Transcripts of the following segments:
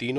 3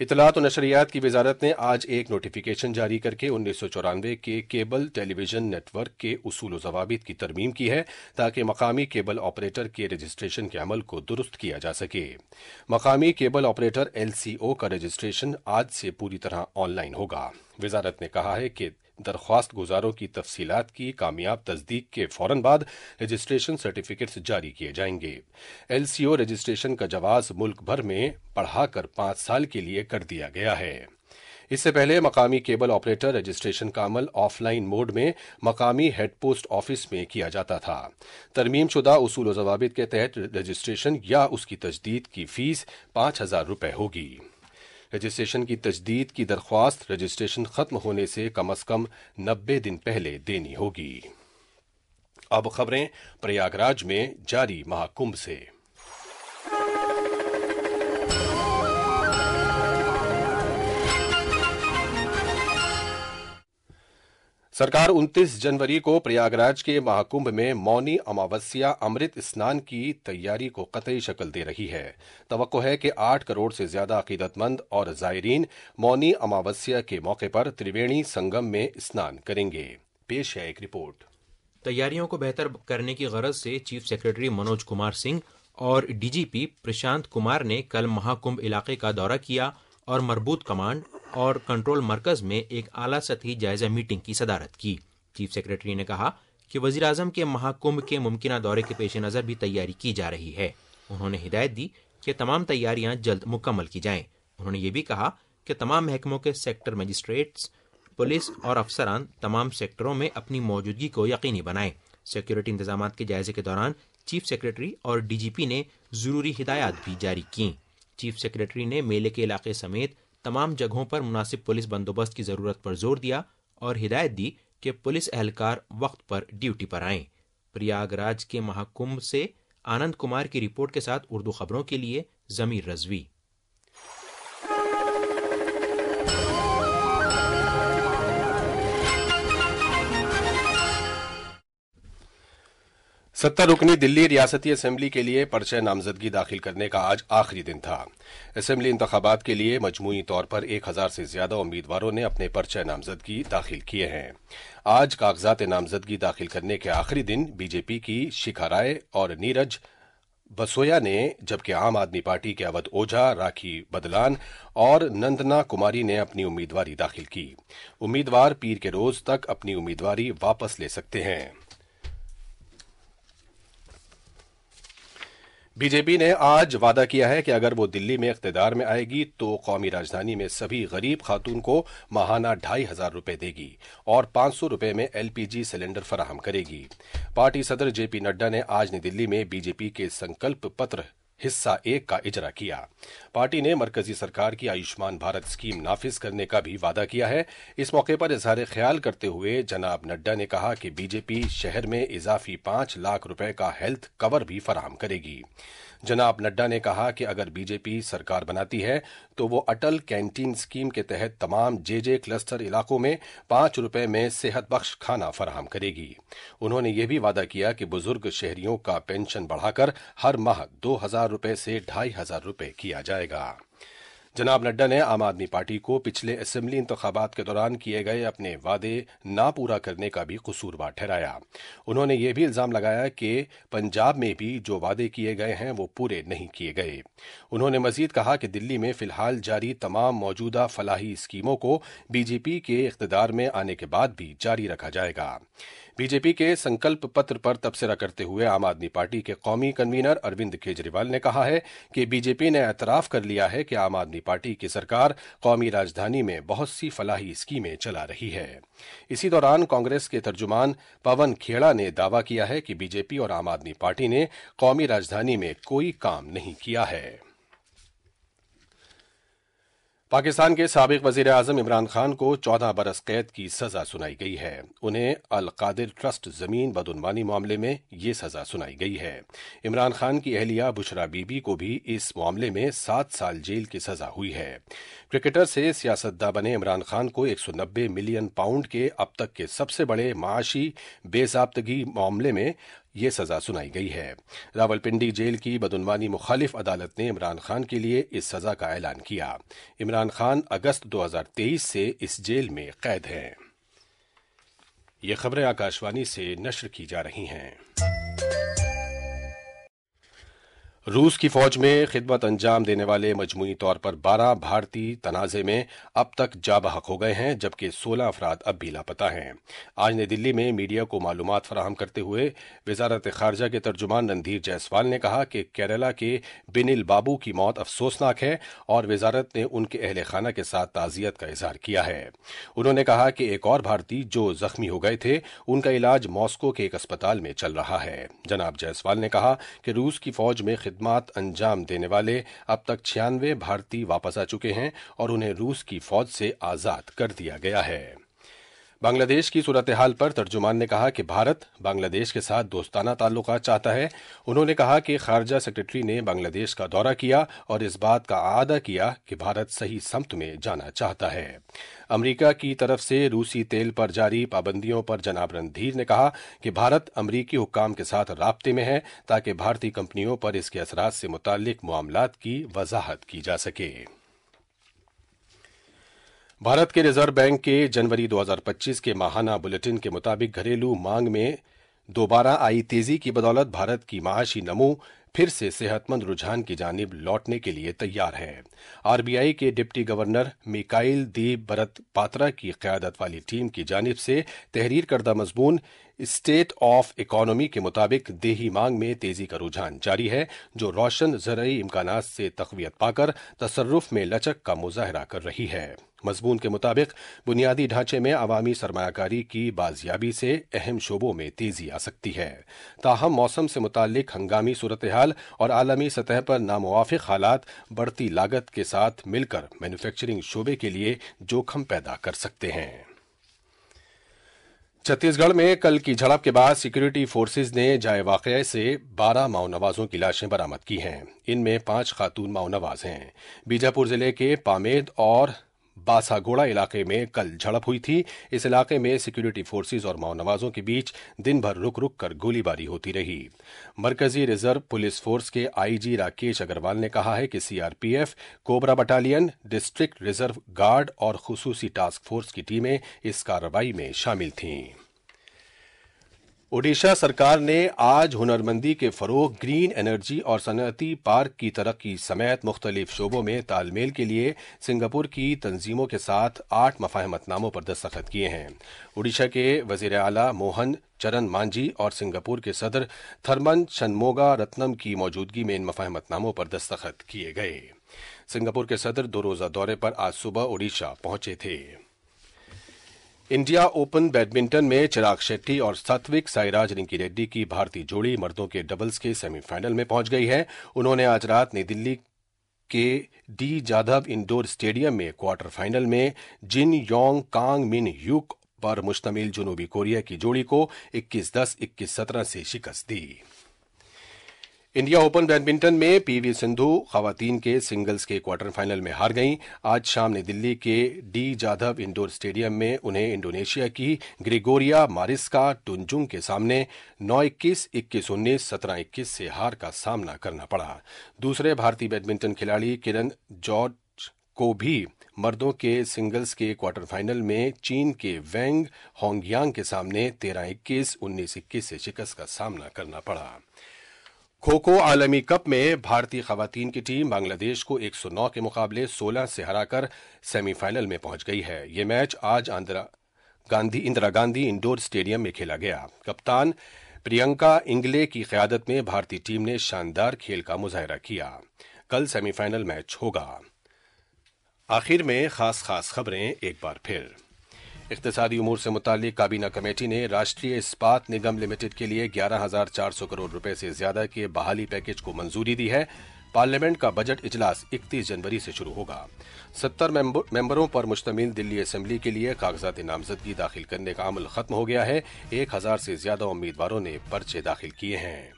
اطلاعات و نشریات کی وزارت نے آج ایک نوٹیفیکیشن جاری کر کے 1994 کے کیبل ٹیلی ویژن نیٹ ورک کے اصول و ضوابط کی ترمیم کی ہے تاکہ مقامی کیبل آپریٹر کے رجسٹریشن کے عمل کو درست کیا جا سکے۔ مقامی کیبل آپریٹر LCO کا رجسٹریشن آج سے پوری طرح آن لائن ہوگا۔ وزارت نے کہا ہے کہ درخواست گزاروں کی تفصیلات کی کامیاب تصدیق کے فوراً بعد رجسٹریشن سرٹیفکیٹس جاری کیے جائیں گے۔ LCO رجسٹریشن کا جواز ملک بھر میں بڑھا کر 5 سال کے لیے کر دیا گیا ہے۔ اس سے پہلے مقامی کیبل آپریٹر رجسٹریشن کا عمل آف لائن موڈ میں مقامی ہیڈ پوسٹ آفس میں کیا جاتا تھا۔ ترمیم شدہ اصول و ضوابط کے تحت رجسٹریشن یا اس کی تجدید کی فیس 5,000 روپے ہوگی۔ رجسٹریشن کی تجدید کی درخواست رجسٹریشن ختم ہونے سے کم از کم 90 دن پہلے دینی ہوگی۔ اب خبریں پریاگراج میں جاری مہاکمبھ سے۔ سرکار 29 جنوری کو پریاگراج کے مہاکمبھ میں مونی اماوسیا امرت اسنان کی تیاری کو قطعی شکل دے رہی ہے۔ توقع ہے کہ 8 کروڑ سے زیادہ عقیدت مند اور زائرین مونی اماوسیا کے موقع پر تریوینی سنگم میں اسنان کریں گے۔ پیش ہے ایک رپورٹ۔ تیاریوں کو بہتر کرنے کی غرض سے چیف سیکرٹری منوج کمار سنگھ اور DGP پرشانت کمار نے کل مہاکمبھ علاقے کا دورہ کیا اور مربوط کمانڈ اور کنٹرول مرکز میں ایک اعلیٰ سطحی جائزہ میٹنگ کی صدارت کی۔ چیف سیکرٹری نے کہا کہ وزیراعظم کے مہاکمبھ کے ممکنہ دورے کے پیش نظر بھی تیاری کی جا رہی ہے۔ انہوں نے ہدایت دی کہ تمام تیاریاں جلد مکمل کی جائیں۔ انہوں نے یہ بھی کہا کہ تمام محکموں کے سیکٹر مجسٹریٹس، پولیس اور افسران تمام سیکٹروں میں اپنی موجودگی کو یقینی بنائیں۔ سیکورٹی انتظامات کے جائزے کے دوران چیف سیکرٹری اور DGP نے ضروری ہدایات بھی جاری کیں۔ چیف سیکرٹری نے میلے کے علاقے سمیت تمام جگہوں پر مناسب پولیس بندوبست کی ضرورت پر زور دیا اور ہدایت دی کہ پولیس اہلکار وقت پر ڈیوٹی پر آئیں۔ پریاگراج کے مہاکمبھ سے آنند کمار کی رپورٹ کے ساتھ اردو خبروں کے لیے ضمیر رضوی۔ 70 رکنی دلی ریاستی اسمبلی کے لیے پرچہ نامزدگی داخل کرنے کا آج آخری دن تھا۔ اسمبلی انتخابات کے لیے مجموعی طور پر 1000 سے زیادہ امیدواروں نے اپنے پرچہ نامزدگی داخل کیے ہیں۔ آج کاغذات نامزدگی داخل کرنے کے آخری دن BJP کی شکھا رائے اور نیرج بسویا نے، جبکہ عام آدمی پارٹی کے اودھ اوجھا، راکھی بدلان اور نندنا کماری نے اپنی امیدواری داخل کی۔ امیدوار پیر کے روز تک اپنی امیدواری واپس لے سکتے ہیں۔ BJP نے آج وعدہ کیا ہے کہ اگر وہ دلی میں اقتدار میں آئے گی تو قومی راجدھانی میں سبھی غریب خاتون کو ماہانہ 2,500 روپے دے گی اور 500 روپے میں LPG سلنڈر فراہم کرے گی۔ پارٹی صدر JP نڈا نے آج نئی دلی میں BJP کے سنکلپ پتر حصہ 1 کا اجرا کیا۔ پارٹی نے مرکزی سرکار کی آیوشمان بھارت اسکیم نافذ کرنے کا بھی وعدہ کیا ہے۔ اس موقع پر اظہار خیال کرتے ہوئے جناب نڈا نے کہا کہ BJP شہر میں اضافی 5 لاکھ روپے کا ہیلتھ کور بھی فراہم کرے گی۔ جناب نڈا نے کہا کہ اگر BJP سرکار بناتی ہے تو وہ اٹل کینٹین اسکیم کے تحت تمام JJ کلسٹر علاقوں میں 5 روپے میں صحت بخش کھانا فراہم کرے گی۔ انہوں نے یہ بھی وعدہ کیا کہ بزرگ شہریوں کا پینشن بڑھا کر ہر ماہ 2,000 روپے سے 2,500 روپے کیا جائے گا۔ جناب نڈا نے عام آدمی پارٹی کو پچھلے اسمبلی انتخابات کے دوران کیے گئے اپنے وعدے نہ پورا کرنے کا بھی قصوروار ٹھہرایا۔ انہوں نے یہ بھی الزام لگایا کہ پنجاب میں بھی جو وعدے کیے گئے ہیں وہ پورے نہیں کیے گئے۔ انہوں نے مزید کہا کہ دلی میں فی الحال جاری تمام موجودہ فلاحی اسکیموں کو BJP کے اقتدار میں آنے کے بعد بھی جاری رکھا جائے گا۔ BJP کے سنکلپ پتر پر تبصرہ کرتے ہوئے عام آدمی پارٹی کے قومی کنوینر اروند کیجریوال نے کہا ہے کہ BJP نے اعتراف کر لیا ہے کہ عام آدمی پارٹی کی سرکار قومی راجدھانی میں بہت سی فلاحی اسکیمیں چلا رہی ہے۔ اسی دوران کانگریس کے ترجمان پون کھیڑا نے دعویٰ کیا ہے کہ BJP اور عام آدمی پارٹی نے قومی راجدھانی میں کوئی کام نہیں کیا ہے۔ پاکستان کے سابق وزیر اعظم عمران خان کو 14 برس قید کی سزا سنائی گئی ہے۔ انہیں القادر ٹرسٹ زمین بدعنوانی معاملے میں یہ سزا سنائی گئی ہے۔ عمران خان کی اہلیہ بشرا بی بی کو بھی اس معاملے میں 7 سال جیل کی سزا ہوئی ہے۔ کرکٹر سے سیاستداں بنے عمران خان کو 190 ملین پاؤنڈ کے اب تک کے سب سے بڑے معاشی بے ضابطگی معاملے میں یہ سزا سنائی گئی ہے۔ راولپنڈی جیل کی بدعنوانی مخالف عدالت نے عمران خان کے لیے اس سزا کا اعلان کیا۔ عمران خان اگست 2023 سے اس جیل میں قید ہیں۔ یہ خبریں آکاشوانی سے نشر کی جا رہی ہیں۔ روس کی فوج میں خدمت انجام دینے والے مجموعی طور پر 12 بھارتی تنازع میں اب تک جاں بحق ہو گئے ہیں، جبکہ 16 افراد اب بھی لاپتہ ہیں۔ آج نئی دلی میں میڈیا کو معلومات فراہم کرتے ہوئے وزارت خارجہ کے ترجمان رندھیر جیسوال نے کہا کہ کیرالہ کے بنیل بابو کی موت افسوسناک ہے اور وزارت نے ان کے اہل خانہ کے ساتھ تعزیت کا اظہار کیا ہے۔ انہوں نے کہا کہ ایک اور بھارتی جو زخمی ہو گئے تھے ان کا علاج ماسکو کے ایک اسپتال میں چل رہا ہے۔ جناب جیسوال نے کہا کہ روس کی فوج میں خدمات انجام دینے والے اب تک 96 بھارتی واپس آ چکے ہیں اور انہیں روس کی فوج سے آزاد کر دیا گیا ہے۔ بنگلہ دیش کی صورتحال پر ترجمان نے کہا کہ بھارت بنگلہ دیش کے ساتھ دوستانہ تعلقات چاہتا ہے۔ انہوں نے کہا کہ خارجہ سیکرٹری نے بنگلہ دیش کا دورہ کیا اور اس بات کا اعادہ کیا کہ بھارت صحیح سمت میں جانا چاہتا ہے۔ امریکہ کی طرف سے روسی تیل پر جاری پابندیوں پر جناب رندھیر نے کہا کہ بھارت امریکی حکام کے ساتھ رابطے میں ہے تاکہ بھارتی کمپنیوں پر اس کے اثرات سے متعلق معاملات کی وضاحت کی جا سکے۔ بھارت کے ریزرو بینک کے جنوری 2025 کے ماہانہ بلیٹن کے مطابق گھریلو مانگ میں دوبارہ آئی تیزی کی بدولت بھارت کی معاشی نمو پھر سے صحت مند رجحان کی جانب لوٹنے کے لیے تیار ہے۔ آر بی آئی کے ڈپٹی گورنر میکائل دی برت پاترا کی قیادت والی ٹیم کی جانب سے تحریر کردہ مضمون اسٹیٹ آف اکانومی کے مطابق دیہی مانگ میں تیزی کا رجحان جاری ہے، جو روشن زرعی امکانات سے تقویت پا کر تصرف میں لچک کا مظاہرہ کر رہی ہے۔ مضمون کے مطابق بنیادی ڈھانچے میں عوامی سرمایہ کاری کی بازیابی سے اہم شعبوں میں تیزی آ سکتی ہے، تاہم موسم سے متعلق ہنگامی صورتحال اور عالمی سطح پر ناموافق حالات بڑھتی لاگت کے ساتھ مل کر مینوفیکچرنگ شعبے کے لیے جوخم پیدا کر سکتے ہیں۔ چھتیس گڑھ میں کل کی جھڑپ کے بعد سیکورٹی فورسز نے جائے واقعے سے 12 ماؤ نوازوں کی لاشیں برآمد کی ہیں۔ ان میں 5 خاتون ماؤ نواز ہیں۔ بیجاپور ضلع کے پامید اور باساگوڑا علاقے میں کل جھڑپ ہوئی تھی۔ اس علاقے میں سیکورٹی فورسز اور ماؤ نوازوں کے بیچ دن بھر رک رک کر گولی باری ہوتی رہی۔ مرکزی ریزرو پولیس فورس کے آئی جی راکیش اگروال نے کہا ہے کہ C R P F, cobra battalion, district reserve guard اور خصوصی ٹاسک فورس کی ٹیمیں اس کارروائی میں شامل تھیں۔ اوڈیشہ سرکار نے آج ہنرمندی کے فروغ، گرین انرجی اور صنعتی پارک کی ترقی سمیت مختلف شعبوں میں تال میل کے لیے سنگاپور کی تنظیموں کے ساتھ 8 مفاہمت ناموں پر دستخط کیے ہیں۔ اوڈیشہ کے وزیر اعلیٰ موہن چرن مانجھی اور سنگاپور کے صدر تھرمن شنموگا رتنم کی موجودگی میں ان مفاہمت ناموں پر دستخط کیے گئے۔ سنگاپور کے صدر 2 روزہ دورے پر آج صبح اوڈیشہ پہنچے تھے۔ انڈیا اوپن بیڈمنٹن میں چراغ شیٹی اور ساتوک سائیراج رنکی ریڈی کی بھارتی جوڑی مردوں کے ڈبلز کے سیمی فائنل میں پہنچ گئی ہے۔ انہوں نے آج رات نئی دلی کے ڈی جادھو انڈور اسٹیڈیم میں کوارٹر فائنل میں جن یونگ کانگ من یوک پر مشتمل جنوبی کوریا کی جوڑی کو 21-10، 21-17 سے شکست دی۔ انڈیا اوپن بیڈمنٹن میں پی وی سندھو خواتین کے سنگلز کے کوارٹر فائنل میں ہار گئیں۔ آج شام نئی دلی کے ڈی جادھو انڈور اسٹیڈیم میں انہیں انڈونیشیا کی گریگوریا مارسکا ٹنجنگ کے سامنے 9-21، 21-19، 17-21 سے ہار کا سامنا کرنا پڑا۔ دوسرے بھارتی بیڈمنٹن کھلاڑی کرن جارج کو بھی مردوں کے سنگلز کے کوارٹر فائنل میں چین کے وینگ ہونگیانگ کے سامنے 13-21، 19-21 سے شکست کا سامنا کرنا پڑا۔ کھوکھو عالمی کپ میں بھارتی خواتین کی ٹیم بنگلہ دیش کو 109 کے مقابلے 16 سے ہرا کر سیمی فائنل میں پہنچ گئی ہے۔ یہ میچ آج اندرا گاندھی انڈور اسٹیڈیم میں کھیلا گیا۔ کپتان پرینکا انگلے کی قیادت میں بھارتی ٹیم نے شاندار کھیل کا مظاہرہ کیا۔ کل سیمی فائنل میچ ہوگا۔ آخر میں خاص خبریں ایک بار پھر۔ اقتصادی امور سے متعلق کابینہ کمیٹی نے راشٹریہ اسپات نگم لمیٹڈ کے لیے 11,400 کروڑ روپے سے زیادہ کے بحالی پیکج کو منظوری دی ہے۔ پارلیمنٹ کا بجٹ اجلاس 31 جنوری سے شروع ہوگا۔ 70 ممبروں پر مشتمل دلی اسمبلی کے لیے کاغذات نامزدگی داخل کرنے کا عمل ختم ہو گیا ہے۔ 1000 سے زیادہ امیدواروں نے پرچے داخل کیے ہیں۔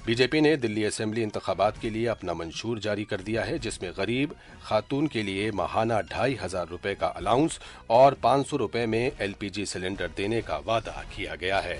بی جے پی نے دلی اسمبلی انتخابات کے لیے اپنا منشور جاری کر دیا ہے، جس میں غریب خاتون کے لیے ماہانہ 2,500 روپے کا الاؤنس اور 500 روپے میں ایل پی جی سلنڈر دینے کا وعدہ کیا گیا ہے۔